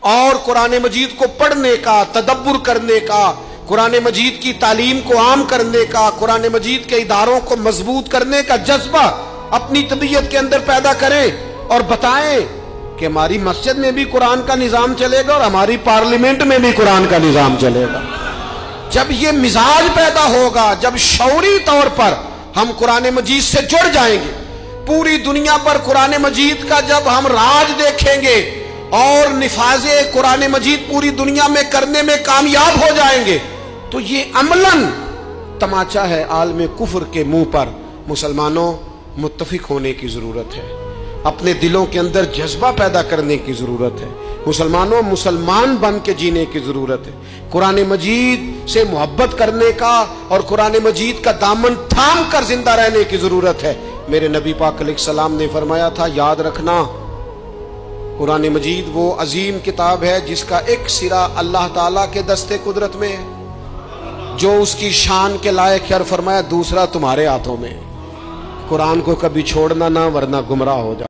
और कुरान मजीद को पढ़ने का, तदब्बुर करने का, कुरान मजीद की तालीम को आम करने का, कुरान मजीद के इदारों को मजबूत करने का जज्बा अपनी तबीयत के अंदर पैदा करें और बताएं कि हमारी मस्जिद में भी कुरान का निजाम चलेगा और हमारी पार्लियामेंट में भी कुरान का निजाम चलेगा। जब ये मिजाज पैदा होगा, जब शौरी तौर पर हम कुरान मजीद से जुड़ जाएंगे, पूरी दुनिया पर कुरान मजीद का जब हम राज देखेंगे और निफाजे कुरान मजीद पूरी दुनिया में करने में कामयाब हो जाएंगे, तो ये अमलन तमाचा है आलम कुफ्र के मुंह पर। मुसलमानों, मुत्तफिक होने की जरूरत है, अपने दिलों के अंदर जज्बा पैदा करने की जरूरत है। मुसलमानों, मुसलमान बन के जीने की जरूरत है, कुरान मजीद से मोहब्बत करने का और कुरान मजीद का दामन थाम कर जिंदा रहने की जरूरत है। मेरे नबी पाक अलैहिस्सलाम ने फरमाया था, याद रखना, कुरान मजीद वो अजीम किताब है जिसका एक सिरा अल्लाह ताला के दस्ते कुदरत में है, जो उसकी शान के लायक है, और फरमाया दूसरा तुम्हारे हाथों में। कुरान को कभी छोड़ना ना, वरना गुमराह हो जाओ।